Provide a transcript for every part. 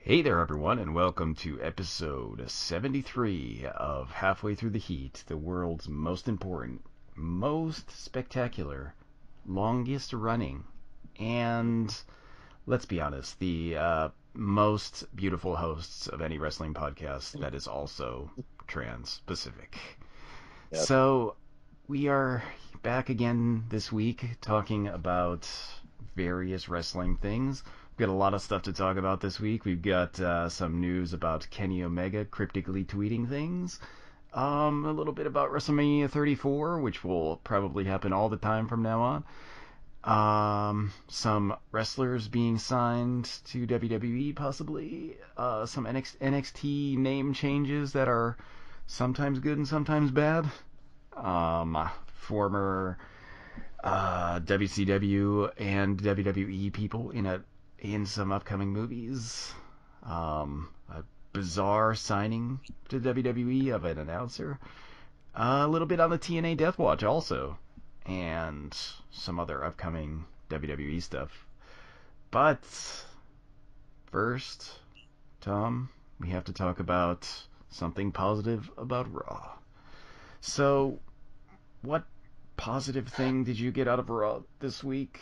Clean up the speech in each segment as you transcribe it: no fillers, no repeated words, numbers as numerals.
Hey there, everyone, and welcome to episode 73 of Halfway Through the Heat, the world's most important, most spectacular, longest running, and, let's be honest, the most beautiful hosts of any wrestling podcast that is also trans-Pacific. Yep. So, we are back again this week talking about various wrestling things. We've got a lot of stuff to talk about this week. We've got some news about Kenny Omega cryptically tweeting things. A little bit about WrestleMania 34, which will probably happen all the time from now on. Some wrestlers being signed to WWE, possibly. Some NXT name changes that are sometimes good and sometimes bad. Former WCW and WWE people in some upcoming movies. A bizarre signing to WWE of an announcer. A little bit on the TNA Death Watch also, and some other upcoming WWE stuff. But first, Tom, we have to talk about something positive about Raw. So, what positive thing did you get out of Raw this week?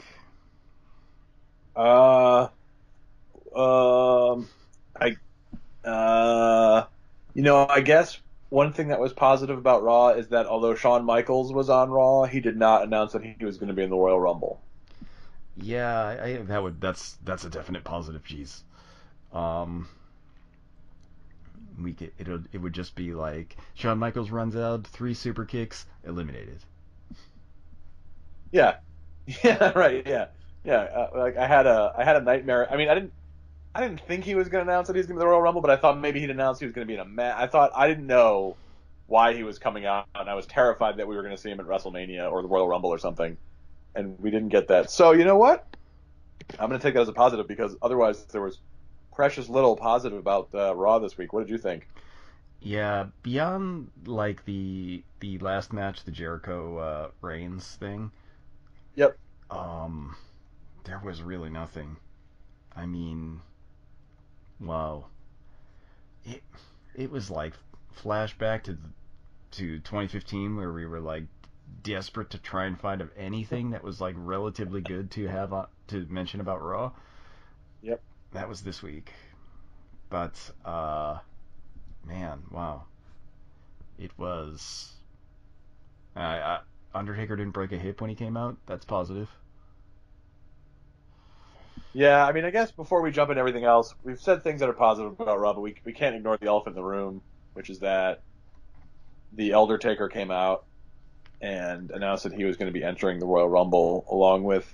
Uh, um, I, I guess one thing that was positive about Raw is that although Shawn Michaels was on Raw, he did not announce that he was going to be in the Royal Rumble. Yeah, that's a definite positive. Jeez, um, it would just be like Shawn Michaels runs out, three super kicks, eliminated. Yeah, yeah, right, yeah, yeah. Like I had a nightmare. I mean, I didn't think he was going to announce that he's going to be in the Royal Rumble, but I thought maybe he'd announce he was going to be in a match. I didn't know why he was coming out, and I was terrified that we were going to see him at WrestleMania or the Royal Rumble or something, and we didn't get that. So you know what? I'm going to take that as a positive because otherwise there was precious little positive about Raw this week. What did you think? Yeah, beyond like the last match, the Jericho Reigns thing, Yep. um, there was really nothing. I mean, wow, it it was like flashback to 2015 where we were like desperate to try and find of anything that was like relatively good to have to mention about Raw. Yep. That was this week, but man, wow, it was. Undertaker didn't break a hip when he came out. That's positive. Yeah, I mean, I guess before we jump into everything else, we've said things that are positive about Raw, but we can't ignore the elephant in the room, which is that the Elder Taker came out and announced that he was going to be entering the Royal Rumble along with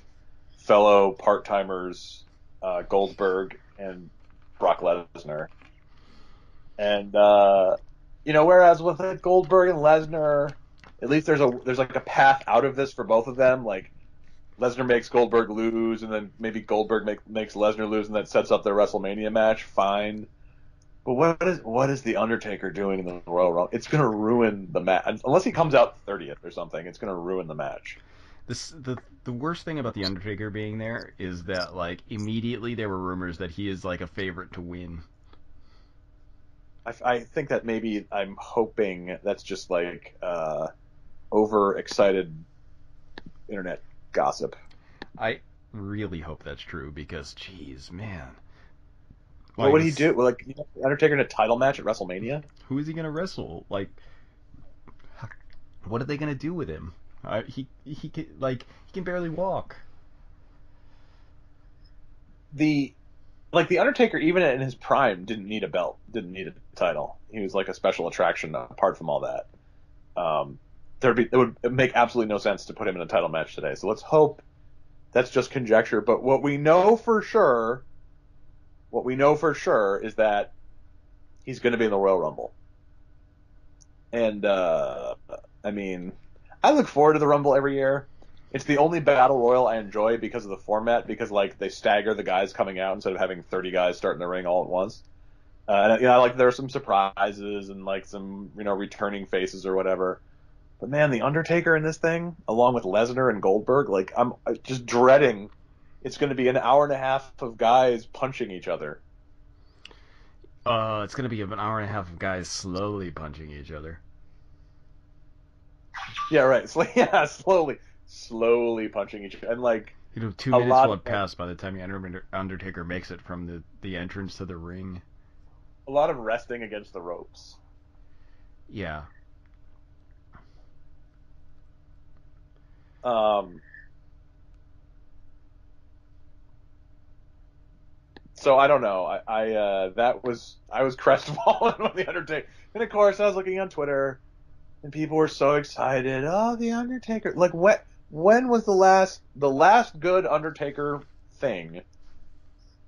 fellow part timers Goldberg and Brock Lesnar. And whereas with like Goldberg and Lesnar, at least there's like a path out of this for both of them. Like Lesnar makes Goldberg lose, and then maybe Goldberg makes Lesnar lose, and that sets up their WrestleMania match. Fine. But what is the Undertaker doing in the Royal Rumble? It's going to ruin the match unless he comes out 30th or something. It's going to ruin the match. This the worst thing about the Undertaker being there is that like immediately there were rumors that he is like a favorite to win. I think that maybe I'm hoping that's just like overexcited internet gossip. I really hope that's true because, geez, man, What like would he do? this, Well, like Undertaker in a title match at WrestleMania? who is he gonna wrestle? Like, what are they gonna do with him? He can he can barely walk. The the Undertaker, even in his prime, didn't need a belt, didn't need a title. He was like a special attraction apart from all that. Um, it would make absolutely no sense to put him in a title match today. So let's hope that's just conjecture. But what we know for sure is that he's going to be in the Royal Rumble. And I mean, I look forward to the Rumble every year. It's the only battle royal I enjoy because of the format. Because like they stagger the guys coming out instead of having 30 guys starting the ring all at once. And like there are some surprises and like some returning faces or whatever. But man, the Undertaker in this thing, along with Lesnar and Goldberg, like I'm just dreading. It's going to be an hour and a half of guys punching each other. It's gonna be an hour and a half of guys slowly punching each other. Yeah, right. So, yeah, slowly punching each other, and like 2 minutes a will have passed by the time the Undertaker makes it from the entrance to the ring. lot of resting against the ropes. Yeah, Um, so I don't know. I was crestfallen when the Undertaker, and of course I was looking on Twitter, and people were so excited. Oh, the Undertaker! Like when was the last good Undertaker thing?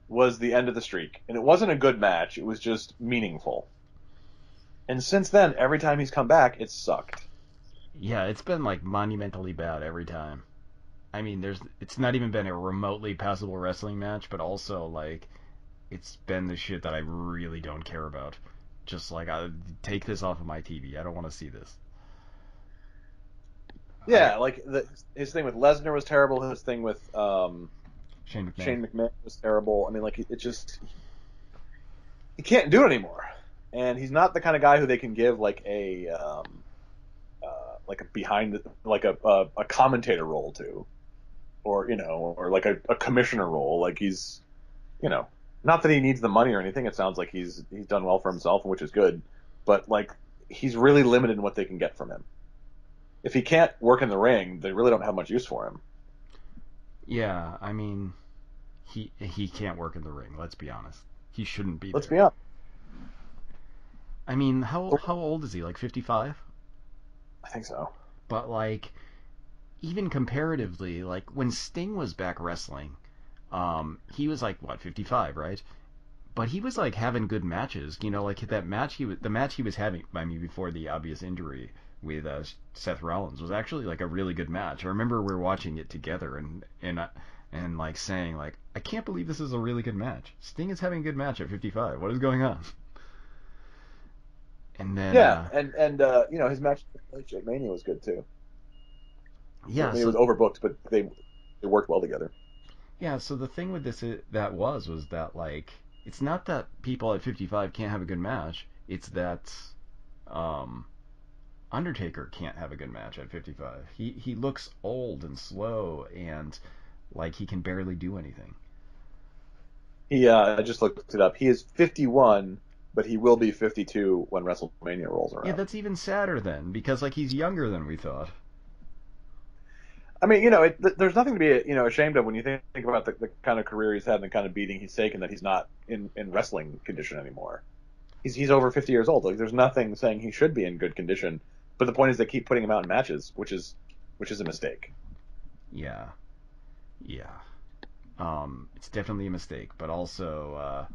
Was the end of the streak, and it wasn't a good match. It was just meaningful. And since then, every time he's come back, it's sucked. yeah, it's been like monumentally bad every time. I mean, it's not even been a remotely passable wrestling match, but also like it's been the shit that I really don't care about. Just like I take this off of my TV. I don't want to see this. I Yeah, like his thing with Lesnar was terrible. His thing with Shane McMahon. Shane McMahon was terrible. I mean, like it just he can't do it anymore, and he's not the kind of guy who they can give like a behind like a commentator role to, or or like a commissioner role. Like he's you know not that he needs the money or anything. It sounds like he's done well for himself, which is good, but like he's really limited in what they can get from him. If he can't work in the ring, they really don't have much use for him. Yeah, I mean, he can't work in the ring. Let's be honest. He shouldn't be Let's there. be honest. I mean, how old is he? Like 55? I think so. But like even comparatively, like when Sting was back wrestling, he was like what 55, right? But he was like having good matches. Like that match the match he was having. I mean, before the obvious injury with Seth Rollins was actually like a really good match. I remember we were watching it together and like saying like I can't believe this is a really good match. Sting is having a good match at 55. What is going on? And then Yeah, and his match at Mania was good too. I yeah, mean, it was so overbooked, but they worked well together. yeah, so the thing with this that was that like it's not that people at 55 can't have a good match. It's that um Undertaker can't have a good match at 55. He looks old and slow and like he can barely do anything. I just looked it up. He is 51, but he will be 52 when WrestleMania rolls Yeah, around. that's even sadder then because like he's younger than we thought. I mean, there's nothing to be ashamed of when you think about the kind of career he's had and the kind of beating he's taken that he's not in wrestling condition anymore. He's over 50 years old. Like there's nothing saying he should be in good condition. But the point is they keep putting him out in matches, which is a mistake. Yeah. Yeah. It's definitely a mistake, but also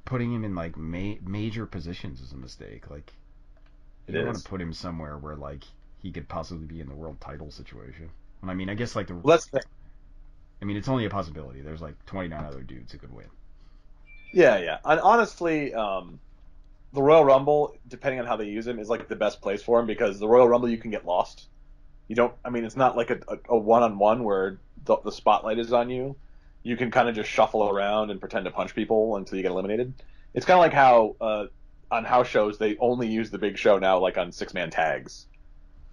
putting him in like major positions is a mistake. Like It you don't want to is. put him somewhere where like he could possibly be in the world title situation. And I mean, I guess like Well, that's the thing. I mean, it's only a possibility. There's like 29 other dudes who could win. Yeah, yeah. And honestly, the Royal Rumble, depending on how they use him, is like the best place for him because the Royal Rumble you can get lost. You don't. I mean, it's not like a one-on-one where the spotlight is on you. You can kind of just shuffle around and pretend to punch people until you get eliminated. It's kind of like how on house shows they only use the Big Show now, like on six-man tags,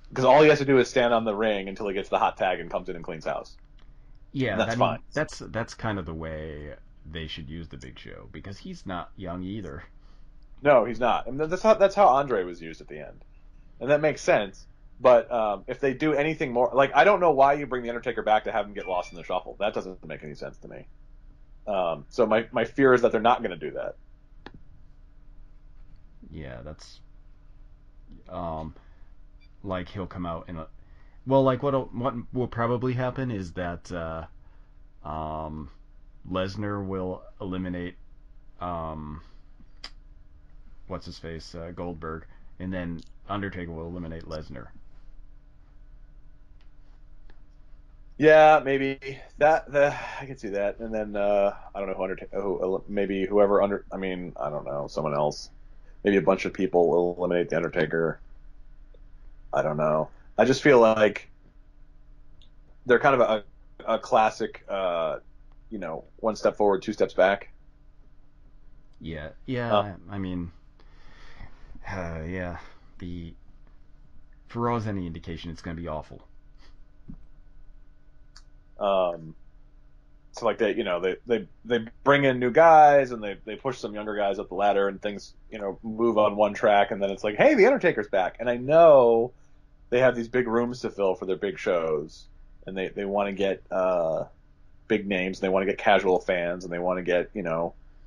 because all he has to do is stand on the ring until he gets the hot tag and comes in and cleans house, and Yeah, that's I fine. mean, that's kind of the way they should use the Big Show because he's not young either. No, he's not. I mean, that's how Andre was used at the end, and that makes sense. But if they do anything more, like I don't know why you bring the Undertaker back to have him get lost in the shuffle. That doesn't make any sense to me. So my fear is that they're not going to do that. Yeah, that's um like he'll come out in a well, like what will probably happen is that um Lesnar will eliminate um what's his face Goldberg, and then Undertaker will eliminate Lesnar. Yeah, maybe I can see that. And then I don't know maybe whoever under. I mean, I don't know, someone else. Maybe a bunch of people will eliminate the Undertaker. I don't know. I just feel like they're kind of a classic, one step forward, two steps back. Yeah. I mean, yeah. The For Raw's any indication, it's going to be awful. Um, so like they bring in new guys and they push some younger guys up the ladder and things move on one track and then it's like, hey, the Undertaker's back. And I know they have these big rooms to fill for their big shows and they want to get big names and they want to get casual fans and they want to get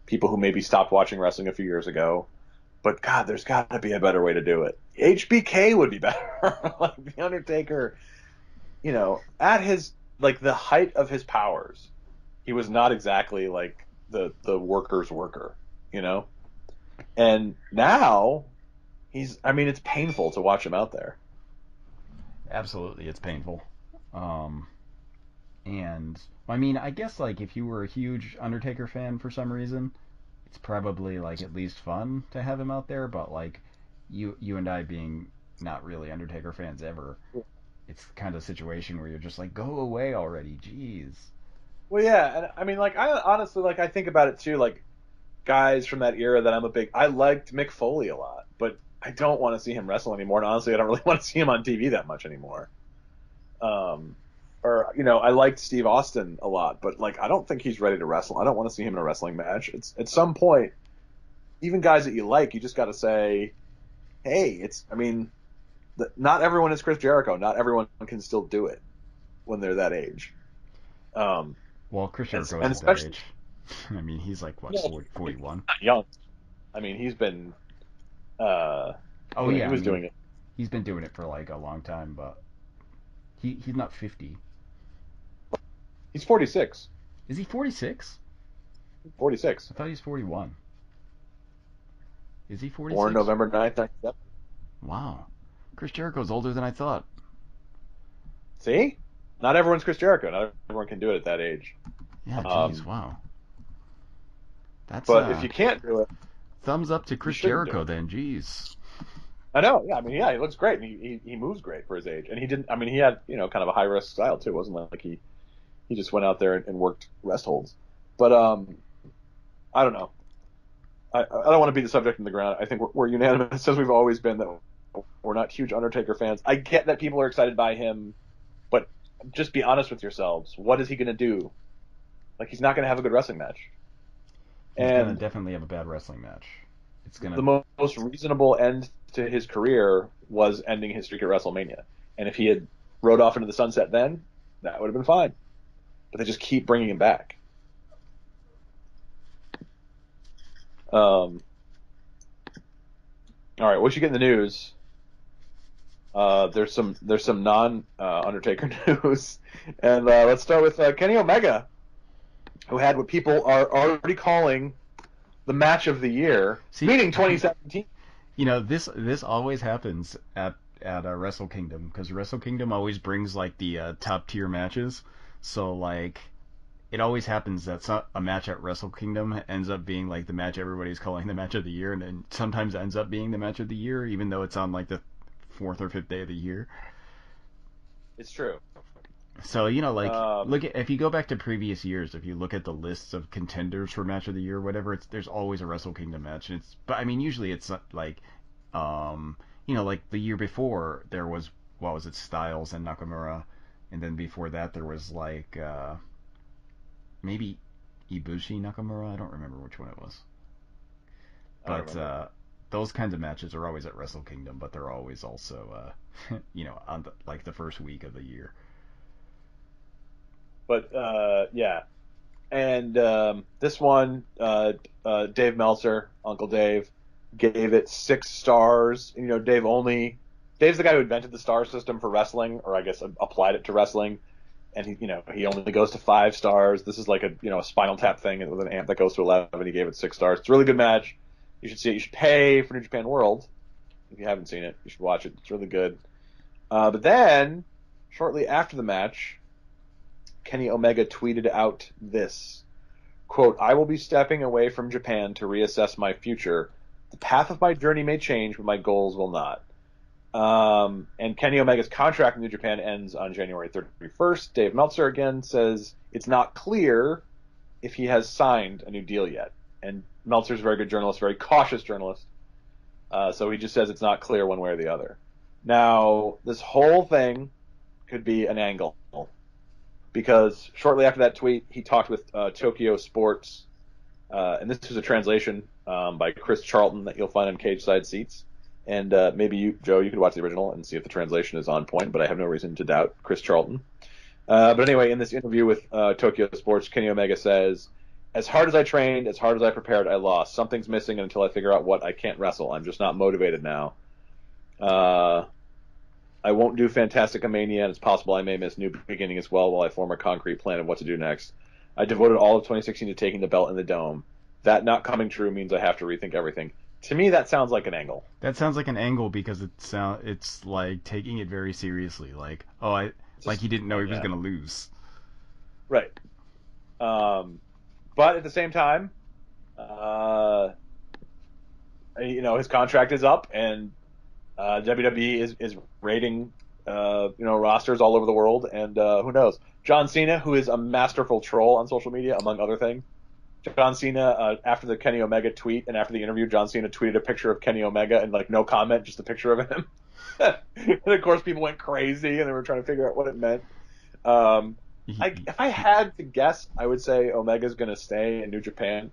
people who maybe stopped watching wrestling a few years ago. But God, there's got to be a better way to do it. HBK would be better. Like the Undertaker, at his like the height of his powers, he was not exactly like the worker's worker, And now it's painful to watch him out there. Absolutely, it's painful. And I mean, I guess like if you were a huge Undertaker fan for some reason, it's probably like at least fun to have him out there. But like you and I being not really Undertaker fans ever, it's kind of a situation where you're just like, go away already, jeez. Well, yeah, and I mean, like, I honestly, like, I think about it too, like, guys from that era that I liked Mick Foley a lot, but I don't want to see him wrestle anymore, and honestly, I don't really want to see him on TV that much anymore. I liked Steve Austin a lot, but, like, I don't think he's ready to wrestle. I don't want to see him in a wrestling match. It's at some point, even guys that you like, you just got to say, hey, not everyone is Chris Jericho. Not everyone can still do it when they're that age. Well, Chris Jericho is that age. I mean, he's like, what, 41? Young. I mean, he's been... he was doing it. He's been doing it for, like, a long time, but he's not 50. He's 46. Is he 46? 46. I thought he was 41. Is he 46? Born November 9th, 1997. Wow. Chris Jericho's older than I thought. See? Not everyone's Chris Jericho. Not everyone can do it at that age. Yeah, jeez, wow. But if you can't do it... Thumbs up to Chris Jericho then, jeez. I know, yeah. I mean, yeah, he looks great, and he moves great for his age. And he didn't... I mean, he had, kind of a high-risk style, too. It wasn't like he just went out there and worked rest holds. But, I don't know. I don't want to beat the subject in the ground. I think we're unanimous, as we've always been, that we're not huge Undertaker fans. I get that people are excited by him, but just be honest with yourselves. What is he going to do? Like, he's not going to have a good wrestling match. He's going to definitely have a bad wrestling match. The most reasonable end to his career was ending his streak at WrestleMania. And if he had rode off into the sunset then, that would have been fine. But they just keep bringing him back. All right, what you get in the news? There's some non Undertaker news, and let's start with Kenny Omega, who had what people are already calling the match of the year, meaning 2017. This always happens at Wrestle Kingdom, because Wrestle Kingdom always brings like the top tier matches. So like, it always happens that a match at Wrestle Kingdom ends up being like the match everybody's calling the match of the year, and then sometimes ends up being the match of the year, even though it's on like the 4th or 5th day of the year. It's true. So look at, if you go back to previous years, if you look at the lists of contenders for match of the year or whatever, there's always a Wrestle Kingdom match. But I mean, usually it's like, like the year before there was, what was it, Styles and Nakamura, and then before that there was like maybe Ibushi Nakamura. I don't remember which one it was. But those kinds of matches are always at Wrestle Kingdom, but they're always also on the first week of the year. But yeah, and this one, Dave Meltzer, Uncle Dave, gave it 6 stars. Dave's the guy who invented the star system for wrestling, or I guess applied it to wrestling. And he only goes to 5 stars. This is like a Spinal Tap thing with an amp that goes to 11. He gave it 6 stars. It's a really good match. You should see it. You should pay for New Japan World. If you haven't seen it, you should watch it. It's really good. But then, shortly after the match, Kenny Omega tweeted out this, quote, "I will be stepping away from Japan to reassess my future. The path of my journey may change, but my goals will not." And Kenny Omega's contract in New Japan ends on January 31st. Dave Meltzer again says it's not clear if he has signed a new deal yet. and Meltzer's a very good journalist, very cautious journalist. So he just says it's not clear one way or the other. Now, this whole thing could be an angle, because shortly after that tweet, he talked with Tokyo Sports, and this was a translation by Chris Charlton that you'll find on Cage Side Seats. And maybe you, Joe, you could watch the original and see if the translation is on point, but I have no reason to doubt Chris Charlton. But anyway, in this interview with Tokyo Sports, Kenny Omega says, "As hard as I trained, as hard as I prepared, I lost. Something's missing, and until I figure out what, I can't wrestle. I'm just not motivated now. I won't do Fantastica Mania, and it's possible I may miss New Beginning as well while I form a concrete plan of what to do next. I devoted all of 2016 to taking the belt in the Dome. That not coming true means I have to rethink everything." To me, that sounds like an angle. That sounds like an angle because it's like taking it very seriously. Like, like he didn't know he was going to lose. Right. But at the same time, his contract is up, and WWE is rating, rosters all over the world, and who knows? John Cena, who is a masterful troll on social media, among other things. John Cena, after the Kenny Omega tweet and after the interview, John Cena tweeted a picture of Kenny Omega and no comment, just a picture of him. And of course, people went crazy and they were trying to figure out what it meant. If I had to guess, I would say Omega's going to stay in New Japan.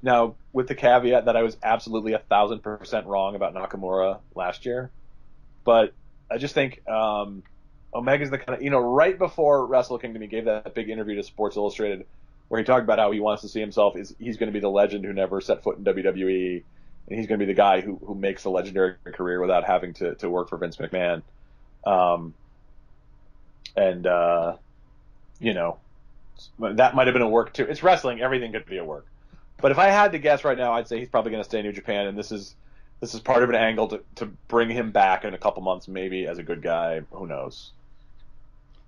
Now, with the caveat that I was absolutely 1,000% wrong about Nakamura last year, but I just think Omega's the kind of, right before Wrestle Kingdom, he gave that big interview to Sports Illustrated where he talked about how he wants to see himself he's going to be the legend who never set foot in WWE, and he's going to be the guy who makes a legendary career without having to work for Vince McMahon. That might have been a work too. It's wrestling; everything could be a work. But if I had to guess right now, I'd say he's probably going to stay in New Japan, and this is part of an angle to bring him back in a couple months, maybe as a good guy. Who knows?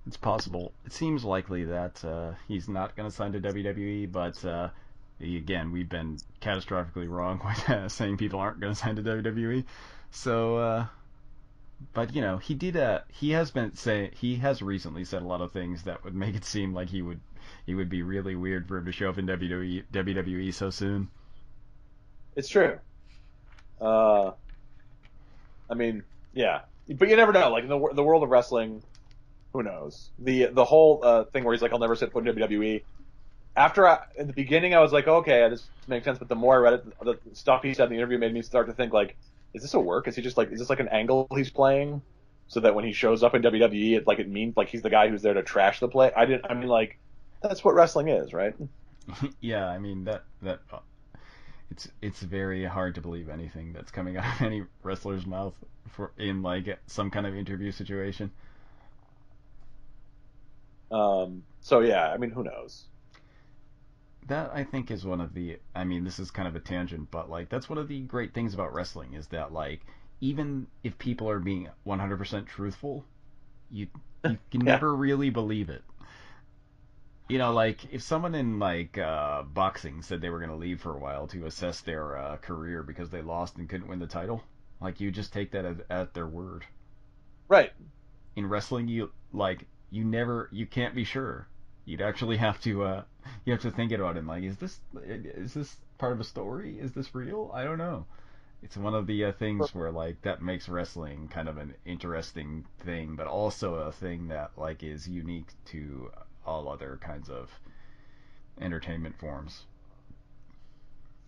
It's possible. It seems likely that he's not going to sign to WWE, but again, we've been catastrophically wrong with saying people aren't going to sign to WWE. So, but he has recently said a lot of things that would make it seem like it would be really weird for him to show up in WWE so soon. It's true. Yeah, but you never know. Like in the world of wrestling, who knows? The whole thing where he's like, "I'll never set foot in WWE." In the beginning, I was like, "Okay, this makes sense." But the more I read it, the stuff he said in the interview made me start to think, like, is this a work? Is he just is this like an angle he's playing, so that when he shows up in WWE, it means like he's the guy who's there to trash the play? That's what wrestling is, right? Yeah, that it's very hard to believe anything that's coming out of any wrestler's mouth in some kind of interview situation. So yeah, who knows? That, I think, is one of the, this is kind of a tangent, but that's one of the great things about wrestling is that even if people are being 100% truthful, you can never really believe it. If someone in boxing said they were going to leave for a while to assess their career because they lost and couldn't win the title, you just take that at their word. Right. In wrestling, you can't be sure. You'd actually have to think about it. Is this part of a story? Is this real? I don't know. It's one of the things where that makes wrestling kind of an interesting thing, but also a thing that is unique to all other kinds of entertainment forms.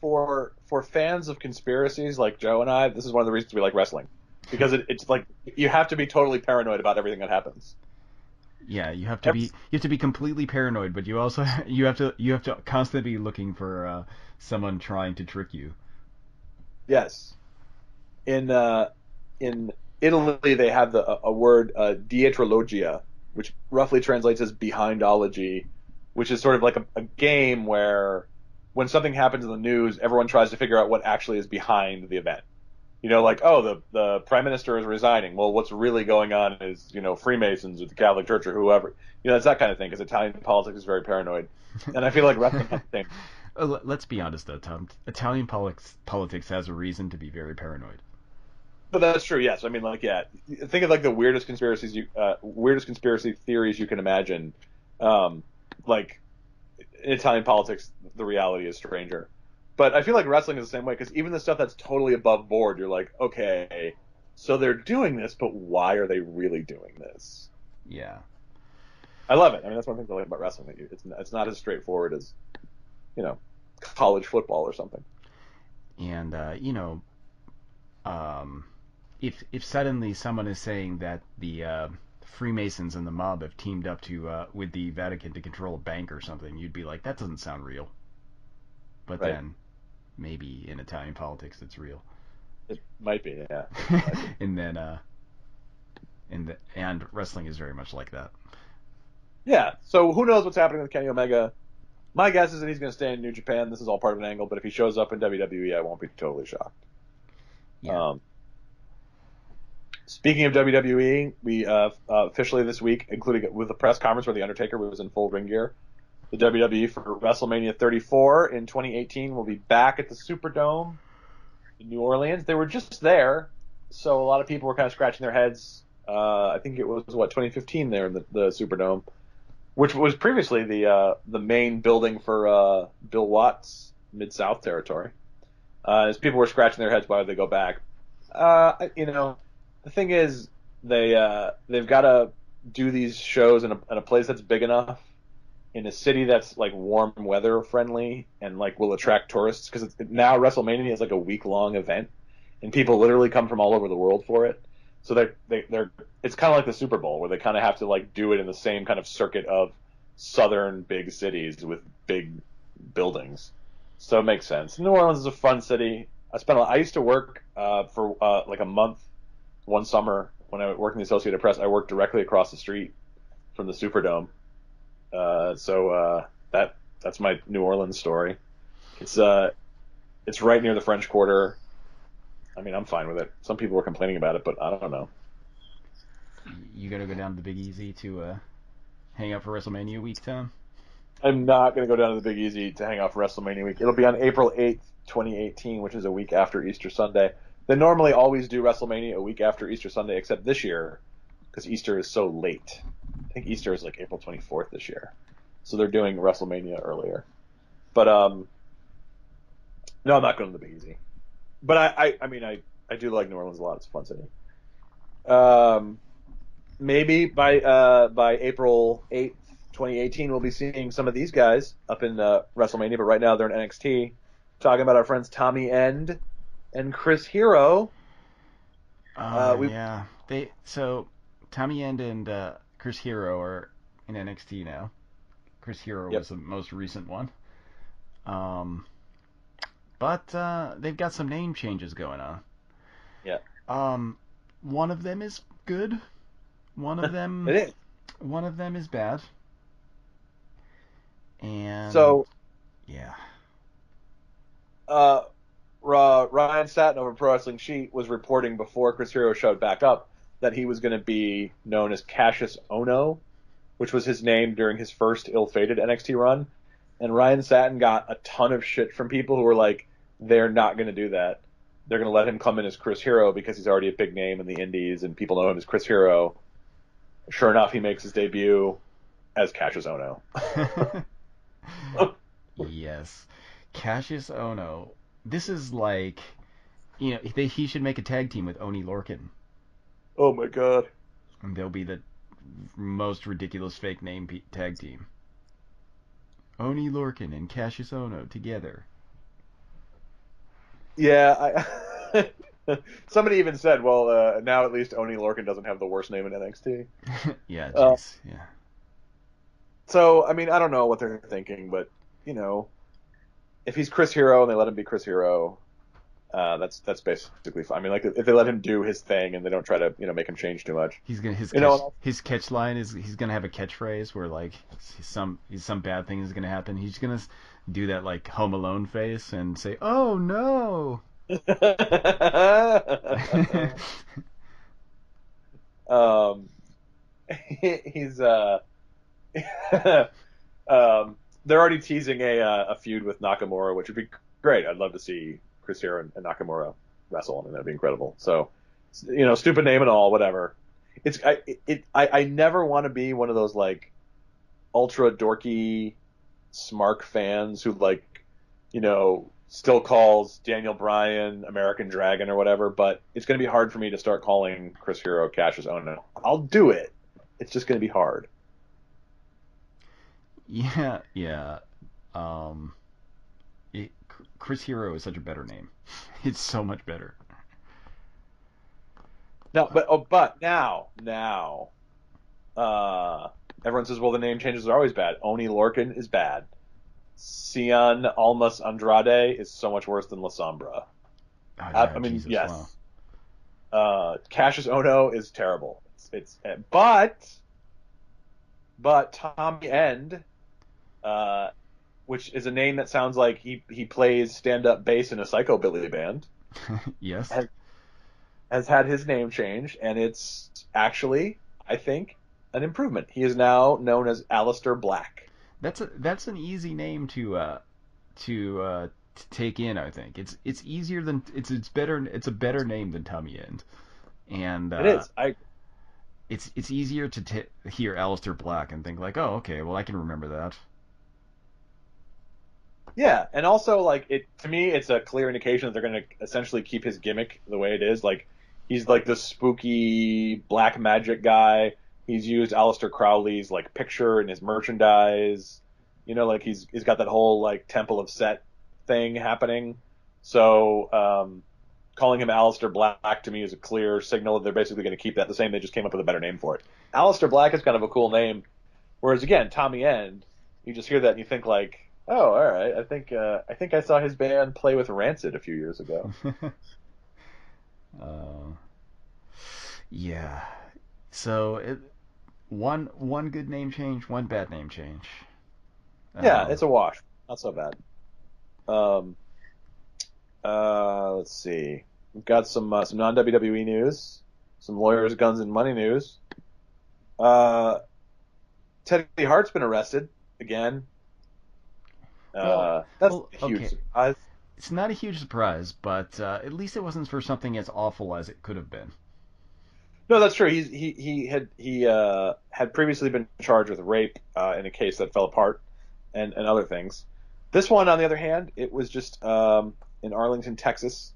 For fans of conspiracies like Joe and I, this is one of the reasons we like wrestling, because it's you have to be totally paranoid about everything that happens. Yeah, you have to be completely paranoid, but you also you have to constantly be looking for someone trying to trick you. Yes. In Italy, they have a word dietrologia, which roughly translates as behindology, which is sort of like a game where when something happens in the news, everyone tries to figure out what actually is behind the event. The prime minister is resigning. Well, what's really going on is, Freemasons or the Catholic Church or whoever. It's that kind of thing, because Italian politics is very paranoid. And I feel like wrestling has the same. Let's be honest, though, Tom. Italian politics has a reason to be very paranoid. But that's true, yes. Think of the weirdest conspiracy theories you can imagine. In Italian politics, the reality is stranger. But I feel like wrestling is the same way because even the stuff that's totally above board, you're like, okay, so they're doing this, but why are they really doing this? Yeah. I love it. I mean, that's one thing I like about wrestling. That it's not as straightforward as, college football or something. And um, if suddenly someone is saying that the Freemasons and the mob have teamed up to with the Vatican to control a bank or something, you'd be like, that doesn't sound real. But Right. then maybe in Italian politics it's real. It might be, yeah. And then and wrestling is very much like that. Yeah. So who knows what's happening with Kenny Omega? My guess is that he's going to stay in New Japan. This is all part of an angle, but if he shows up in WWE, I won't be totally shocked. Yeah. Speaking of WWE, we officially this week, including with the press conference where The Undertaker was in full ring gear, the WWE for WrestleMania 34 in 2018 will be back at the Superdome in New Orleans. They were just there, so a lot of people were kind of scratching their heads. I think it was 2015 there in the Superdome, which was previously the main building for Bill Watts Mid-South territory. As people were scratching their heads, why would they go back? The thing is, they've got to do these shows in a place that's big enough, in a city that's like warm weather friendly and like will attract tourists, because now WrestleMania is like a week long event, and people literally come from all over the world for it. So they're it's kind of like the Super Bowl, where they kind of have to like do it in the same kind of circuit of southern big cities with big buildings. So it makes sense. New Orleans is a fun city. I used to work for like a month one summer when I worked in the Associated Press. I worked directly across the street from the Superdome. So that's my New Orleans story. It's right near the French Quarter. I mean, I'm fine with it. Some people were complaining about it, but I don't know. You gotta go down to the Big Easy to hang out for WrestleMania week, Tom? I'm not going to go down to the Big Easy to hang out for WrestleMania week. It'll be on April 8th, 2018, which is a week after Easter Sunday. They normally always do WrestleMania a week after Easter Sunday, except this year, because Easter is so late. I think Easter is like April 24th this year. So they're doing WrestleMania earlier. But, no, I'm not going to the Big Easy. But I do like New Orleans a lot. It's a fun city. Maybe by April 8th, 2018, we'll be seeing some of these guys up in WrestleMania, but right now they're in NXT. Talking about our friends Tommy End and Chris Hero. Yeah. So Tommy End and Chris Hero are in NXT now. Chris Hero Yep. was the most recent one. But they've got some name changes going on. Yeah. One of them is good. One of them It is. One of them is bad. And So, yeah. Ryan Satin over Pro Wrestling Sheet was reporting before Chris Hero showed back up that he was going to be known as Cassius Ono, which was his name during his first ill-fated NXT run. And Ryan Satin got a ton of shit from people who were like, they're not going to do that. They're going to let him come in as Chris Hero because he's already a big name in the indies and people know him as Chris Hero. Sure enough, he makes his debut as Cassius Ono. Yes. Cassius Ono. This is like, he should make a tag team with Oni Lorcan. Oh my god. And they'll be the most ridiculous fake name tag team. Oni Lorcan and Cassius Ono together. Yeah, somebody even said, well, now at least Oni Lorcan doesn't have the worst name in NXT. Yeah, jeez. Yeah. So, I mean, I don't know what they're thinking, but, if he's Chris Hero and they let him be Chris Hero, that's basically fine. I mean, like, if they let him do his thing and they don't try to, make him change too much. He's gonna his catch line is he's gonna have a catchphrase where like some bad thing is gonna happen. He's gonna do that like Home Alone face and say, "Oh no." He's they're already teasing a feud with Nakamura, which would be great. I'd love to see Chris Hero and Nakamura wrestle. I mean, that'd be incredible. So, stupid name and all, whatever. I never want to be one of those like ultra dorky Smark fans who like, still calls Daniel Bryan American Dragon or whatever, but it's going to be hard for me to start calling Chris Hero Cassius Ohno. I'll do it. It's just going to be hard. Yeah, yeah. It, Chris Hero is such a better name. It's so much better. No, but now, everyone says, well, the name changes are always bad. Oni Lorcan is bad. Cian Almas Andrade is so much worse than La Sombra. Oh, yeah, I mean, Jesus, yes. wow. Cassius Ohno is terrible. But Tommy End, which is a name that sounds like he plays stand-up bass in a psychobilly band, Yes. has had his name changed, and it's actually, I think, an improvement. He is now known as Alistair Black. That's an easy name to take in. I think it's easier than it's better. It's a better name than Tommy End, and It is. it's easier to hear Alistair Black and think like, oh, okay, well I can remember that. Yeah, and also to me, it's a clear indication that they're going to essentially keep his gimmick the way it is. Like he's like the spooky black magic guy. He's used Aleister Crowley's like picture in his merchandise. You know, like he's got that whole like Temple of Set thing happening. So calling him Aleister Black to me is a clear signal that they're basically going to keep that the same. They just came up with a better name for it. Aleister Black is kind of a cool name, whereas again, Tommy End, you just hear that and you think like, oh, all right. I think I saw his band play with Rancid a few years ago. Yeah. So one good name change, one bad name change. Yeah, it's a wash. Not so bad. Let's see. We've got some non WWE news, some lawyers, guns, and money news. Teddy Hart's been arrested again. That's a huge surprise. It's not a huge surprise, but at least it wasn't for something as awful as it could have been. No, that's true. He had previously been charged with rape in a case that fell apart, and other things. This one, on the other hand, it was just in Arlington, Texas.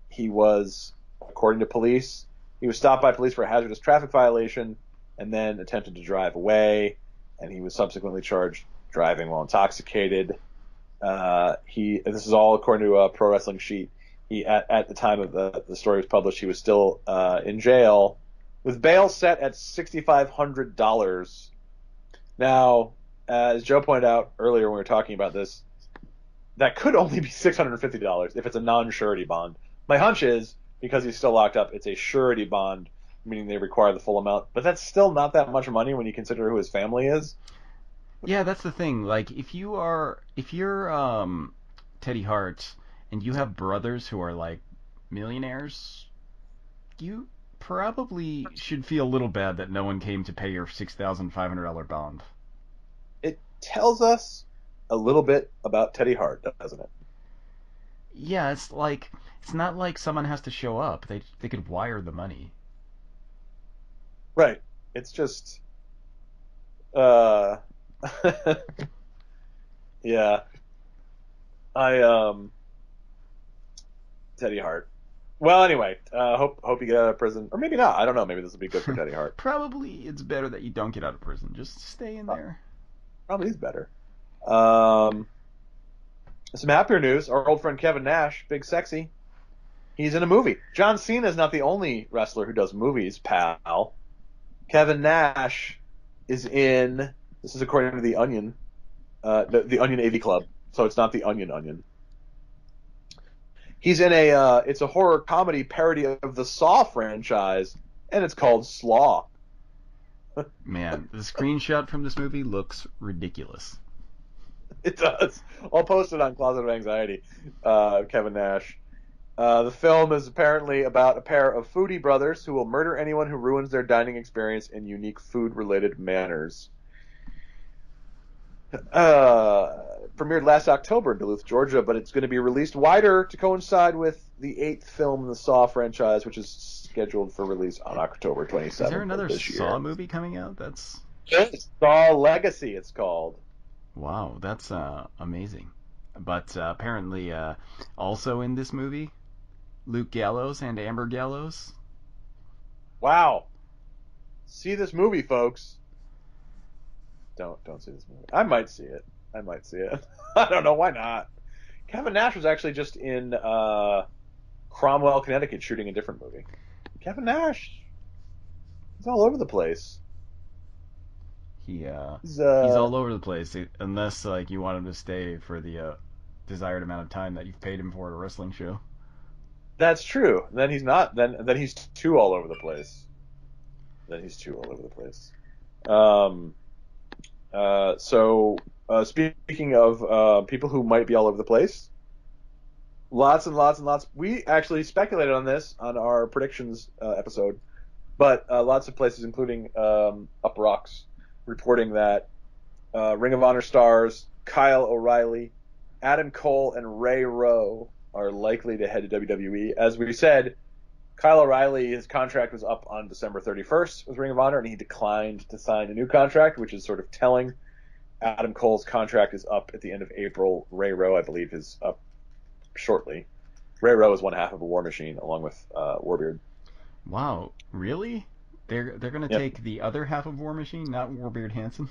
He was, according to police, he was stopped by police for a hazardous traffic violation, and then attempted to drive away, and he was subsequently charged driving while intoxicated. This is all according to a Pro Wrestling Sheet. He at the time of the story was published, he was still in jail with bail set at $6,500. Now, as Joe pointed out earlier when we were talking about this, that could only be $650 if it's a non-surety bond. My hunch is, because he's still locked up, it's a surety bond, meaning they require the full amount. But that's still not that much money when you consider who his family is. Yeah, that's the thing. Like, if you're Teddy Hart and you have brothers who are like millionaires, you probably should feel a little bad that no one came to pay your $6,500 bond. It tells us a little bit about Teddy Hart, doesn't it? Yeah, it's not like someone has to show up. They could wire the money. Right. It's just uh yeah. Teddy Hart. Well, anyway, hope you get out of prison, or maybe not. I don't know. Maybe this will be good for Teddy Hart. Probably it's better that you don't get out of prison. Just stay in there. Probably is better. Some happier news. Our old friend Kevin Nash, Big Sexy, he's in a movie. John Cena is not the only wrestler who does movies, pal. Kevin Nash is in. This is according to the Onion, the Onion AV Club. So it's not the Onion. He's in it's a horror comedy parody of the Saw franchise, and it's called Slaw. Man, the screenshot from this movie looks ridiculous. It does. I'll post it on Closet of Anxiety, Kevin Nash. The film is apparently about a pair of foodie brothers who will murder anyone who ruins their dining experience in unique food-related manners. Premiered last October in Duluth, Georgia, but it's going to be released wider to coincide with the 8th film in the Saw franchise, which is scheduled for release on October 27th. Is there another this year. Saw movie coming out? That's Saw Legacy, it's called. Wow, that's amazing. But apparently, also in this movie, Luke Gallows and Amber Gallows. Wow. See this movie, folks. Don't see this movie. I might see it. I might see it. I don't know. Why not? Kevin Nash was actually just in Cromwell, Connecticut, shooting a different movie. Kevin Nash, he's all over the place. He's He's all over the place unless like you want him to stay for the desired amount of time that you've paid him for at a wrestling show. That's true. Then he's not. Then he's too all over the place. Then he's too all over the place. Speaking of people who might be all over the place, lots and lots and lots. We actually speculated on this on our predictions episode, but lots of places, including Up Rocks, reporting that Ring of Honor stars Kyle O'Reilly, Adam Cole, and Ray Rowe are likely to head to WWE. As we said, Kyle O'Reilly, his contract was up on December 31st with Ring of Honor, and he declined to sign a new contract, which is sort of telling. Adam Cole's contract is up at the end of April. Ray Rowe, I believe, is up shortly. Ray Rowe is one half of a War Machine, along with Warbeard. Wow, really? They're gonna take the other half of War Machine, not Warbeard Hansen?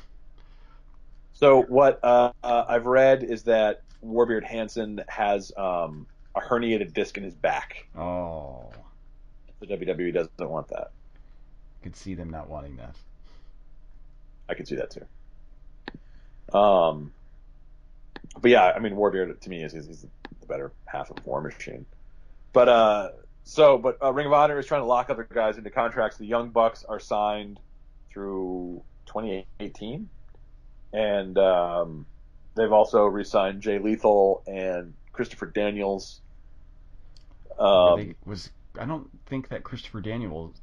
So what I've read is that Warbeard Hansen has a herniated disc in his back. Oh. The WWE doesn't want that. Could see them not wanting that. I could see that too. But yeah, I mean, Warbeard to me is he's the better half of War Machine. But Ring of Honor is trying to lock other guys into contracts. The Young Bucks are signed through 2018, and they've also re-signed Jay Lethal and Christopher Daniels. I don't think that Christopher Daniels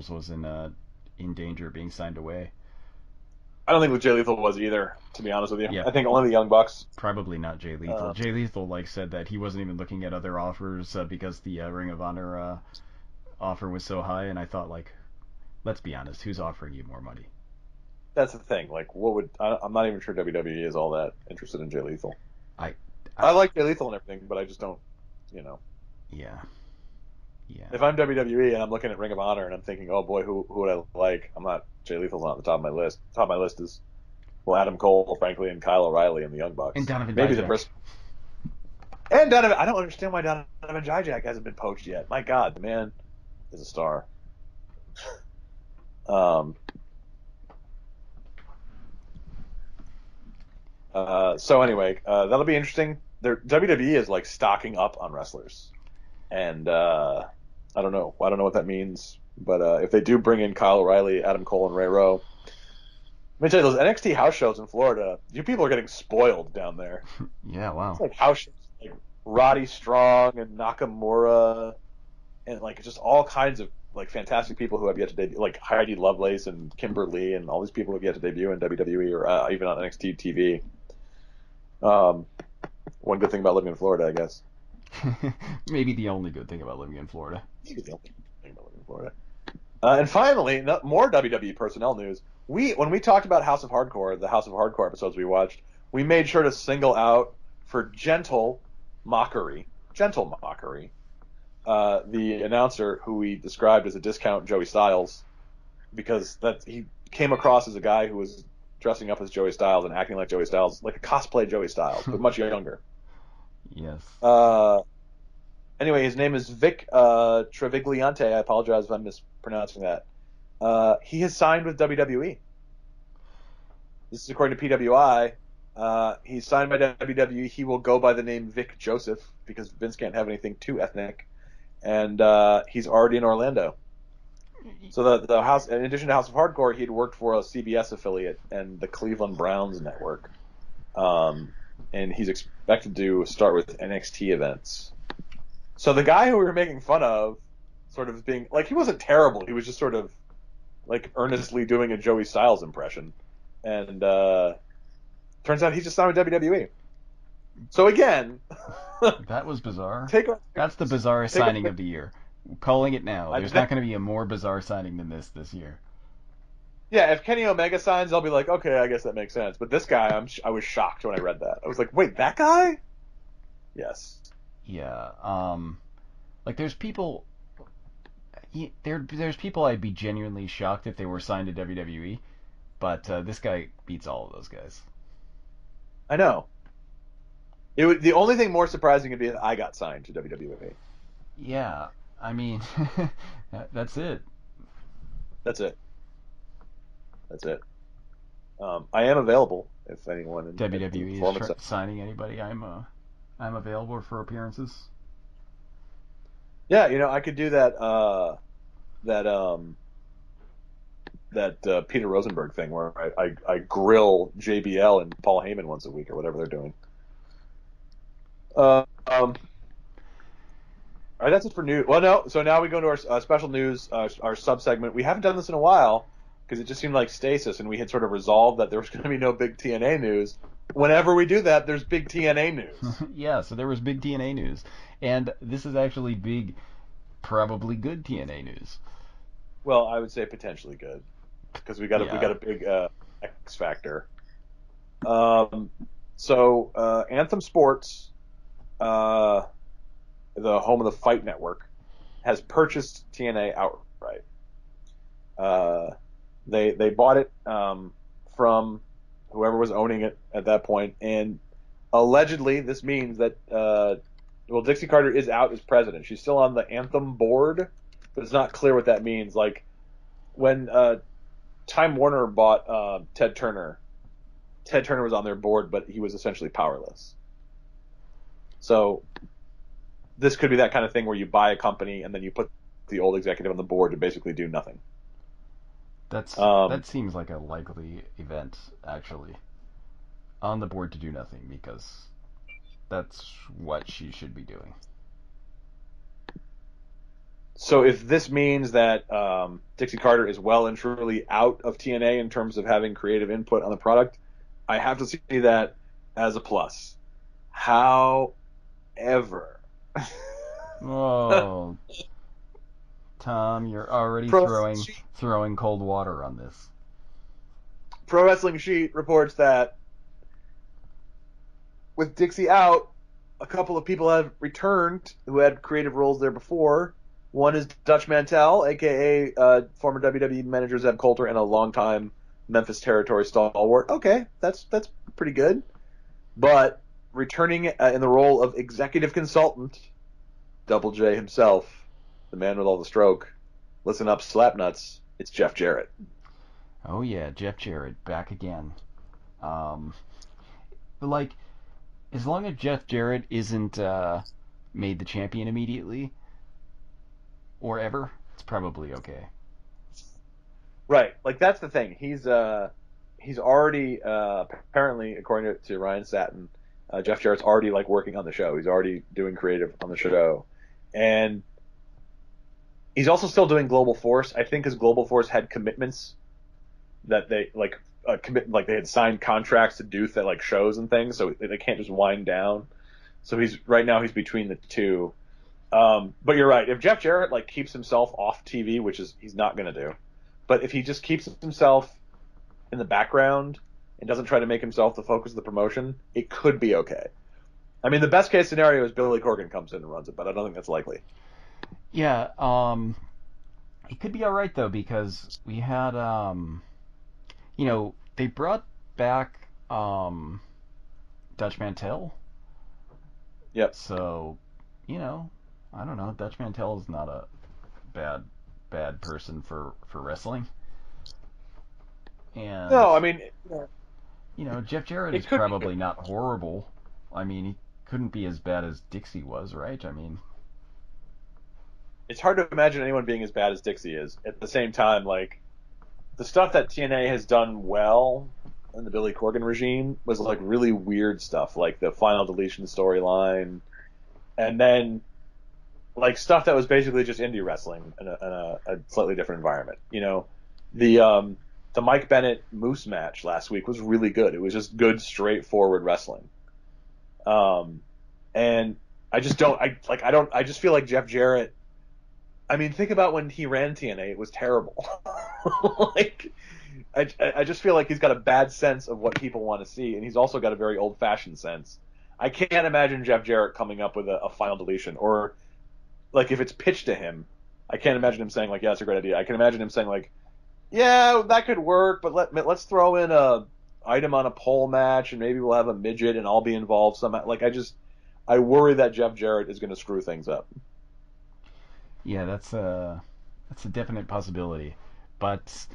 was in danger of being signed away. I don't think Jay Lethal was either, to be honest with you. Yeah. I think only the Young Bucks. Probably not Jay Lethal. Jay Lethal said that he wasn't even looking at other offers because the Ring of Honor offer was so high, and I thought, let's be honest, who's offering you more money? That's the thing. I'm not even sure WWE is all that interested in Jay Lethal. I like Jay Lethal and everything, but I just don't, Yeah. If I'm WWE and I'm looking at Ring of Honor and I'm thinking, oh boy, who would I like? Jay Lethal's not at the top of my list. Top of my list is, Adam Cole, frankly, and Kyle O'Reilly and the Young Bucks. And Donovan Maybe Dijak. the first. And Donovan, I don't understand why Donovan Dijak hasn't been poached yet. My God, the man is a star. So anyway, that'll be interesting. WWE is stocking up on wrestlers. And I don't know what that means, but if they do bring in Kyle O'Reilly, Adam Cole, and Ray Rowe, let me tell you, those NXT house shows in Florida, you people are getting spoiled down there. Yeah, wow. It's house shows like Roddy Strong and Nakamura, and just all kinds of fantastic people who have yet to debut, like Heidi Lovelace and Kimberly, and all these people who have yet to debut in WWE or even on NXT TV. One good thing about living in Florida, I guess. Maybe the only good thing about living in Florida. And finally, more WWE personnel news. When we talked about House of Hardcore, the House of Hardcore episodes we watched, we made sure to single out for gentle mockery, the announcer who we described as a discount Joey Styles, because he came across as a guy who was dressing up as Joey Styles and acting like Joey Styles, like a cosplay Joey Styles, but much younger. Yes. Anyway, his name is Vic Trevigliante. I apologize if I'm mispronouncing that. He has signed with WWE. This is according to PWI. He's signed by WWE. He will go by the name Vic Joseph because Vince can't have anything too ethnic. And he's already in Orlando. So the house, in addition to House of Hardcore, he'd worked for a CBS affiliate and the Cleveland Browns network. And he's expected to start with NXT events. So the guy who we were making fun of, sort of being he wasn't terrible. He was just sort of earnestly doing a Joey Styles impression, and turns out he just signed with WWE. So again, that was bizarre. That's the bizarrest signing of the year. Calling it now. There's not going to be a more bizarre signing than this year. Yeah, if Kenny Omega signs, I'll be like, okay, I guess that makes sense. But this guy, I was shocked when I read that. I was like, wait, that guy? Yes. Yeah. Like there's people. There's people I'd be genuinely shocked if they were signed to WWE, but this guy beats all of those guys. I know. The only thing more surprising would be that I got signed to WWE. Yeah, I mean, that's it. That's it. That's it. I am available if anyone in WWE performance. is signing anybody. I'm available for appearances. Yeah, I could do that Peter Rosenberg thing where I grill JBL and Paul Heyman once a week or whatever they're doing. All right, that's it for news. Well, no. So now we go to our special news, our sub segment. We haven't done this in a while because it just seemed like stasis, and we had sort of resolved that there was going to be no big TNA news. Whenever we do that, there's big TNA news. Yeah, so there was big TNA news, and this is actually big, probably good TNA news. Well, I would say potentially good because we got a big X factor. So Anthem Sports, the home of the Fight Network, has purchased TNA outright. They bought it from whoever was owning it at that point, and allegedly this means that Dixie Carter is out as president. She's still on the Anthem board, but it's not clear what that means. Like when Time Warner bought Ted Turner was on their board, but he was essentially powerless. So this could be that kind of thing where you buy a company and then you put the old executive on the board to basically do nothing. That seems like a likely event, actually. On the board to do nothing, because that's what she should be doing. So if this means that Dixie Carter is well and truly out of TNA in terms of having creative input on the product, I have to see that as a plus. However, oh, Tom, you're already throwing cold water on this. Pro Wrestling Sheet reports that with Dixie out, a couple of people have returned who had creative roles there before. One is Dutch Mantel, aka former WWE manager Zeb Coulter and a longtime Memphis territory stalwart. Okay, that's pretty good. But returning in the role of executive consultant, Double J himself, the man with all the stroke. Listen up, slapnuts. It's Jeff Jarrett. Oh yeah, Jeff Jarrett back again. Like, as long as Jeff Jarrett isn't made the champion immediately or ever, it's probably okay. Right, like that's the thing. He's already apparently, according to Ryan Satin, Jeff Jarrett's already like working on the show. He's already doing creative on the show, and he's also still doing Global Force. I think because Global Force had commitments that they like they had signed contracts to do like shows and things, so they can't just wind down. So he's between the two. But you're right. If Jeff Jarrett like keeps himself off TV, which is he's not going to do, but if he just keeps himself in the background and doesn't try to make himself the focus of the promotion, it could be okay. I mean, the best case scenario is Billy Corgan comes in and runs it, but I don't think that's likely. Yeah, it could be all right though because we had they brought back Dutch Mantel. Yep. So, I don't know. Dutch Mantel is not a bad person for wrestling. And no, I mean, Jeff Jarrett is probably not horrible. I mean, he couldn't be as bad as Dixie was, right? I mean, it's hard to imagine anyone being as bad as Dixie is. At the same time, like the stuff that TNA has done well in the Billy Corgan regime was like really weird stuff, like the Final Deletion storyline, and then like stuff that was basically just indie wrestling in a slightly different environment. The Mike Bennett Moose match last week was really good. It was just good, straightforward wrestling. And I just feel like Jeff Jarrett. I mean, think about when he ran TNA; it was terrible. Like, I just feel like he's got a bad sense of what people want to see, and he's also got a very old-fashioned sense. I can't imagine Jeff Jarrett coming up with a final deletion, or like if it's pitched to him, I can't imagine him saying like, "Yeah, it's a great idea." I can imagine him saying like, "Yeah, that could work, but let's throw in a item on a pole match, and maybe we'll have a midget, and I'll be involved somehow." Like I worry that Jeff Jarrett is going to screw things up. Yeah, that's a definite possibility. But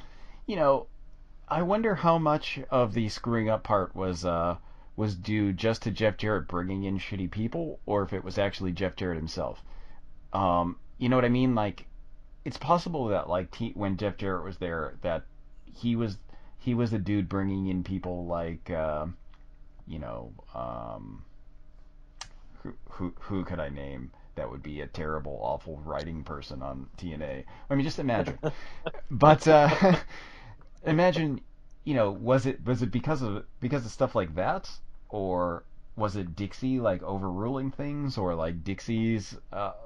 you know, I wonder how much of the screwing up part was due just to Jeff Jarrett bringing in shitty people, or if it was actually Jeff Jarrett himself. You know what I mean? Like, it's possible that like when Jeff Jarrett was there, that he was he was the dude bringing in people like you know who could I name that would be a terrible, awful writing person on TNA? I mean, just imagine. But imagine, was it because of stuff like that, or was it Dixie like overruling things, or like Dixie's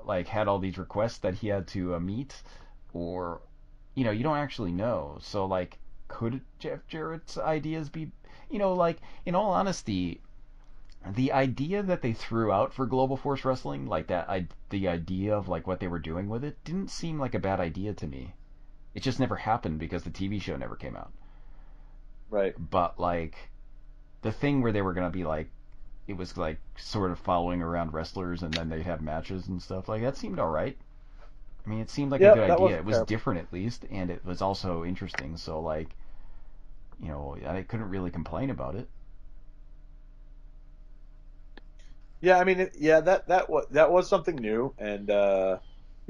like had all these requests that he had to meet, or you don't actually know. So like, could Jeff Jarrett's ideas be, like in all honesty, the idea that they threw out for Global Force Wrestling, like the idea of like what they were doing with it, didn't seem like a bad idea to me. It just never happened because the TV show never came out. Right. But like the thing where they were gonna be like, it was like sort of following around wrestlers and then they'd have matches and stuff like that seemed all right. I mean, it seemed like a Yeah, good that idea. wasn't It was terrible. different at least, and it was also interesting. So like, I couldn't really complain about it. Yeah, I mean, that was something new, and they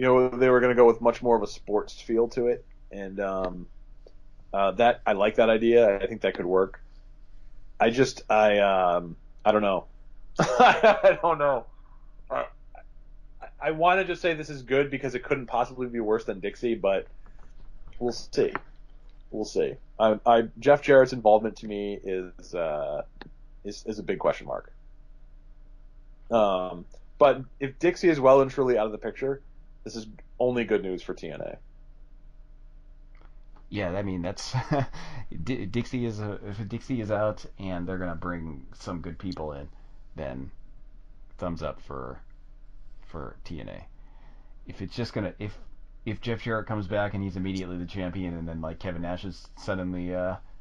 were going to go with much more of a sports feel to it, and that I like that idea. I think that could work. I don't know. I don't know. Uh, I want to just say this is good because it couldn't possibly be worse than Dixie, but we'll see. We'll see. Jeff Jarrett's involvement to me is a big question mark. Um, but if Dixie is well and truly out of the picture, this is only good news for TNA. Yeah, I mean that's Dixie is if Dixie is out and they're gonna bring some good people in, then thumbs up for TNA. If it's just gonna if Jeff Jarrett comes back and he's immediately the champion, and then like Kevin Nash is suddenly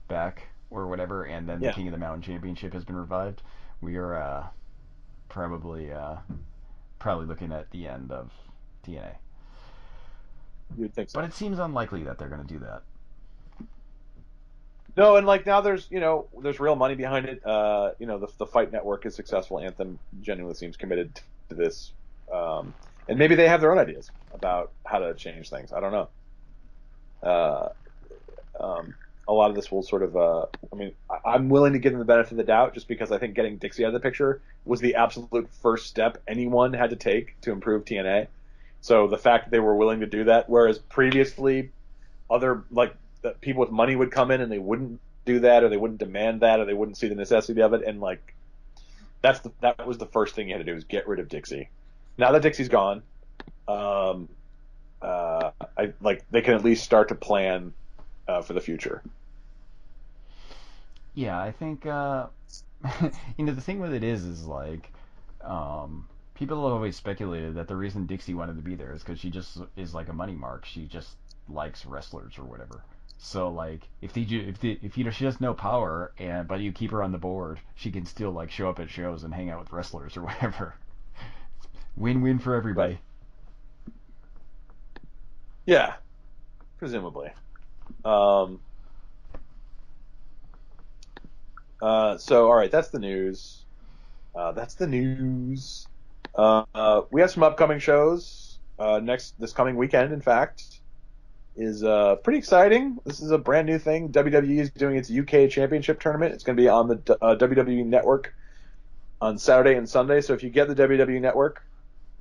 back or whatever, and then the Yeah, King of the Mountain Championship has been revived, we are probably probably looking at the end of TNA. you'd think But so. it seems unlikely that they're gonna do that. No, and like now there's real money behind it. The Fight Network is successful. Anthem genuinely seems committed to this, and maybe they have their own ideas about how to change things. I don't know. Uh, a lot of this will sort of, I mean, I'm willing to give them the benefit of the doubt just because I think getting Dixie out of the picture was the absolute first step anyone had to take to improve TNA. So the fact that they were willing to do that, whereas previously other like people with money would come in and they wouldn't do that, or they wouldn't demand that, or they wouldn't see the necessity of it, and like that was the first thing you had to do was get rid of Dixie. Now that Dixie's gone, um, I like they can at least start to plan for the future. Yeah, I think the thing with it is like people have always speculated that the reason Dixie wanted to be there is because she just is like a money mark. She just likes wrestlers or whatever. So like she has no power but you keep her on the board, she can still like show up at shows and hang out with wrestlers or whatever. Win-win for Right. everybody. Yeah, presumably. Um, so all right, that's the news. That's the news. We have some upcoming shows. Next this coming weekend, in fact, is pretty exciting. This is a brand new thing. WWE is doing its UK Championship tournament. It's going to be on the WWE Network on Saturday and Sunday. So if you get the WWE Network,